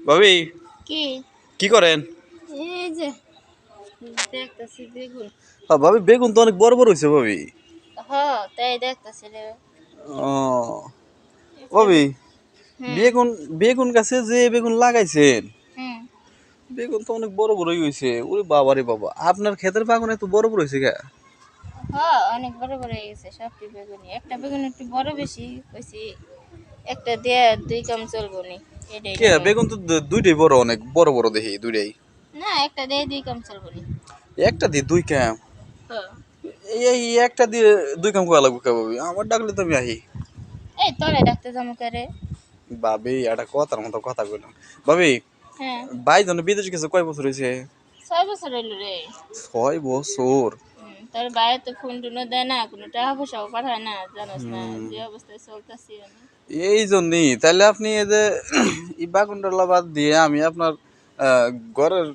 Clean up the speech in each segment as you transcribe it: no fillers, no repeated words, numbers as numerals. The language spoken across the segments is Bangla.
ভাবি কি কি করেন? এই যে দেখতেছি বেগুন। ভাবি বেগুন তো অনেক বড় বড় হয়েছে ভাবি। তাই দেখতেছি রে। ও এটা ভাবি হুম বেগুন বেগুন গাছে যে বেগুন লাগাইছেন হুম বেগুন তো অনেক বড় বড়ই হয়েছে। ওরে বাবা রে বাবা, আপনার ক্ষেতের বাগান এত বড় বড় হয়েছে কে? অনেক বড় বড় হয়ে গেছে সবটি বেগুনি। একটা বেগুন একটু বড় বেশি কইছি, একটা দিয়ে 2 কাম চলবো নি। এটাই কে নিব বেগুন তো দুইটাই বড়, অনেক বড় বড় দেখি দুইটাই। না, একটা দিয়ে 2 কাম চলবো নি। একটা দিয়ে দুই কাম? হ্যাঁ, এই একটা দিয়ে দুই কাম করা লাগবে কে ভাবি? আমার ডাকলে তো আমি আহি। এই তোরে ডাকতে যাবো কে? ভাবি একটা কথার মতো কথা কইলাম। ভাবি হ্যাঁ, ভাই জন বিদেশ গেছে কয় বছর হয়েছে? 6 বছর হইল রে। 6 বছর? তোর বাইরে তো ফোন টোনও দেয় না, কোনো টাকা পয়সাও পাঠায় না, জানোস না হুম, যে অবস্থায় চলতেছি আমি। এই জন্যই তাহলে আপনি এই যে এই বাগুনডালা বাদ দিয়ে আমি আপনার আহ, ঘরের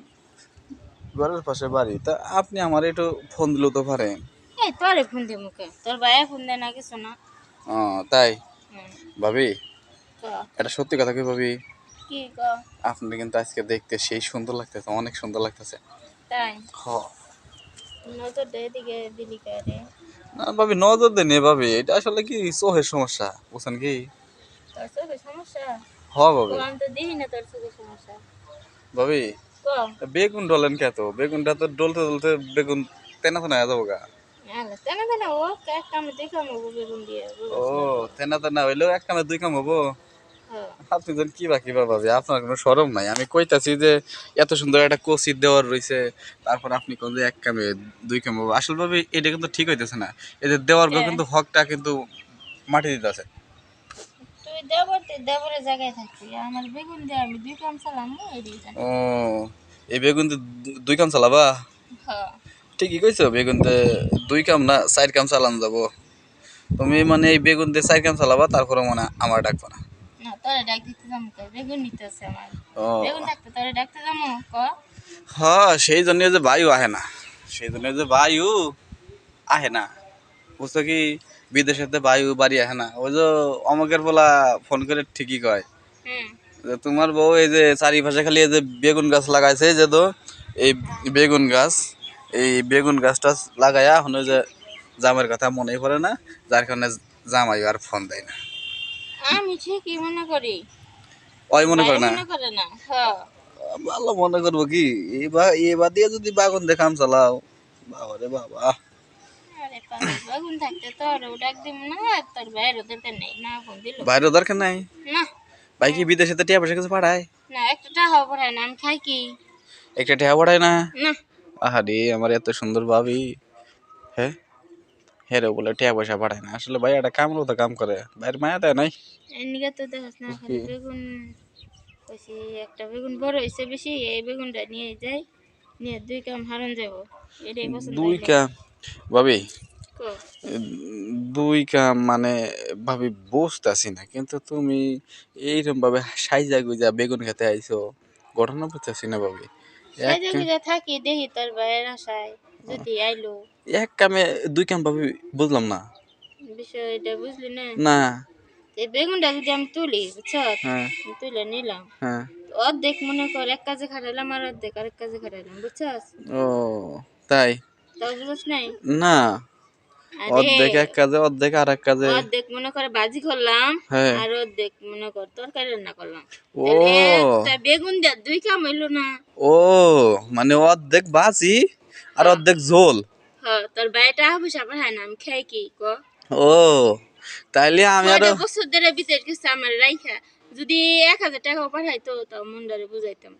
ঘরের পাশে বাড়ি, তা আপনি আমার একটু ফোন দিলেও তো পারেন। এই তোরে ফোন দে মুখে, তোর ভাইয়া ফোন দেয় না কিছু না। ও তাই? হুম, ভাবি ক এটা সত্যি কথা কি ভাবি? কি ক আপনি কিন্তু আজকে দেখতে সেই সুন্দর লাগতেছে, অনেক সুন্দর লাগতেছে। তাই হ, নজর দে দিকে দিলি কে রে? না ভাবি নজর দেন ভাবি, এটা আসলে কি চোখের সমস্যা, বুঝছেন কি? তোর চোখে সমস্যা? হ ভাবি। আমি তো দেখি না তোর চোখে সমস্যা। ভাবি ক বেগুন ডলেন কে? তো বেগুনটা তো ডলতে ডলতে বেগুন তেনা তেনা হয়ে যাবো গা। আলে তেনা তেনা ও এক কামে দেখাম বেগুন দিয়ে ও বুঝছ না তো? তেনা তেনা হইলেও এক কামে দুই কাম হবো? হ্যাঁ, আপনি যেন কি বা ভাবি, আপনার কোনো শরম নাই? আমি কইতাছি যে এত সুন্দর একটা কচি দেওয়ার রয়েছে, তারপর আপনি কোন যে এক কামে দুই কাম হবো, আসল ভাবে এটা কিন্তু ঠিক হইতেছে না। এই যে দেওয়ার গো কে কিন্তু হকটা কিন্তু মাটি দিতেছে। তুই দেবরের জায়গায় থাকবি, আমার বেগুন দিয়ে আমি 2 কাম চালাম এটাই জানি। ও এই বেগুন তো দুই কাম চালাবা? হ্যাঁ, ঠিকই কইছো, বেগুন তে দুই কাম না চার কাম চালান যাবো। তুমি মানে এই বেগুন দিয়ে চার কাম চালাবা, তারপরে মানে আমার ডাকবা না? না তোরে ডাক দিতে যাবো কে? বেগুন নিতে আছে আমার। বেগুন ও থাকতে তোরে ডাকতে যাবো ক? হ্যাঁ, সেই জন্য যে বায়ু আহে না, সেই জন্য যে বায়ু আহে না, বুঝছো কি? বিদেশেতে বায়ু বাড়ি আহে না। ওই যে অমকের বলা ফোন করে ঠিকই কয় হুম যে তোমার বউ এই যে চারিপাশে খালি এই যে বেগুন গাছ লাগাইছে, যে তো এই বেগুন গাছ, এই বেগুন গাছটা লাগাইয়া এখন ওই যে জামের কথা মনেই পড়ে না, যার কারণে জামাই আর ফোন দেয় না। আমি ঠিকই মনে করি, ওই তোর মনে করে বাইরে না? মনে করে না। হ্যাঁ, ভালো মনে করবো কি? এবার দিয়ে যদি বাগুন দেখাম চালাও, বাবা রে বাবা। আরে পাগল, বেগুন থাকতে তোরও ডাক দিব না, আর তোর বাইরেও দরকার নেই, না ফোন দিল। বাইরেও দরকার নাই? না ভাই কি বিদেশে টিয়া পয়সা কিছু পাঠায়? না, একটা টাকাও পড়ায় না, আমি খাই কি? একটা টিয়া পাঠায় না? না, আহারে আমার এত সুন্দর ভাবি, হ্যাঁ, হেরে বলে টিয়া পয়সা পাঠায় না? আসলে ভাই একটা কামলো তো কাম করে, ভাইয়ের মায়া দেয় নাই এদিকে তো দেখাস না, কি? খালি বেগুন কইছি। একটা বেগুন বড় হয়েছে বেশি, এই বেগুনটা নিয়ে যাই, নিয়ে 2 কাম হারন যাব। এটাই পছন্দ দুই হইলো। কাম? ভাবি কো দুই কাম মানে ভাবি বুঝতেছি না, কিন্তু তুমি এইরকম ভাবে সাইজা গুইজা বেগুন খেতে আইছো, ঘটনা বুঝতেছি না ভাবি। এক সাইজা কাম, গুজা থাকি দেখি তোর ভাইয়ের আশায় যদি আইলো। এক কামে দুই কাম ভাবি, বুঝলাম না। বিষয়টা বুঝলি না? না। এই বেগুনটা যদি আমি তুলি বুঝছ, হ্যাঁ তুলে নিলাম, হ্যাঁ। অর্ধেক মনে কর এক কাজে খাটাইলাম আর অর্ধেক আরেক কাজে খাটাইলাম, বুঝছস? ও তাই? তাও বুঝছ নাই? না, আরে অর্ধেক এক কাজে অর্ধেক আর এক কাজে। অর্ধেক মনে করে ভাজি করলাম, হ্যাঁ। আর অর্ধেক মনে কর তরকারি রান্না করলাম, তাহলে ও একটা বেগুন দিয়ে 2 কাম হইলো না? ও মানে অর্ধেক ভাজি আর হ্যাঁ, অর্ধেক ঝোল? হ্যাঁ, তোর বাইটা হাবুসা পাঠায় না, আমি খাই কি ক? ও তাইলে আমি আরো। 6টা বছর ধরে বিদেশ গেছে আমার রাইখা, যদি 1,000 টাকাও পাঠাইতো তাও মনটারে বুঝাইতাম।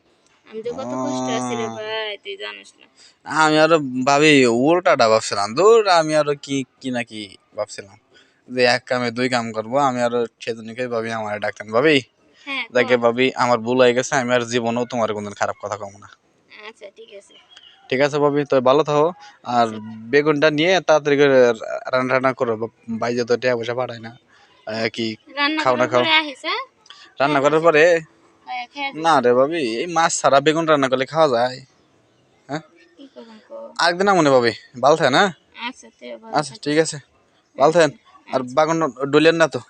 আমি যে কত কষ্ট আছি রে ভাই, তুই জানিস না। আমি আরো ভাবি উল্টাটা ভাবছিলাম, দূর আমি আরো কি কি না কি ভাবছিলাম যে এক কামে দুই কাম করবো। আমি আরো সেজন্যই ভাবি আমার ডাক্তার ভাবি, হ্যাঁ ক। যাকে ভাবি আমার ভুল হয়ে গেছে, আমি আর জীবনেও তোমার কোনদিন খারাপ কথা কম না। আচ্ছা ঠিক আছে। ঠিক আছে ভাবি, তো ভালো থাকো। আর আচ্ছা, বেগুনটা নিয়ে তাড়াতাড়ি করে রান্না টান্না করো, বাইরে তো টাকা পয়সা পাঠায় না। কি রান্না খাও না করার খাও? পরে আহিস, হ্যাঁ? রান্না হ্যাঁ করার যাস, পরে? খেয়ে না যাস। রে ভাবি, এই মাছ ছাড়া বেগুন রান্না করলে খাওয়া যায়? হ্যাঁ, কি করুন ক? আরেকদিন মনে ভাবি, ভালো থাকে না? আচ্ছা তুই ভালো আচ্ছা ঠিক থাকিস। আছে, ভালো থাকেন। আচ্ছা আর আচ্ছা। বাগান ডলিয়েন না তো?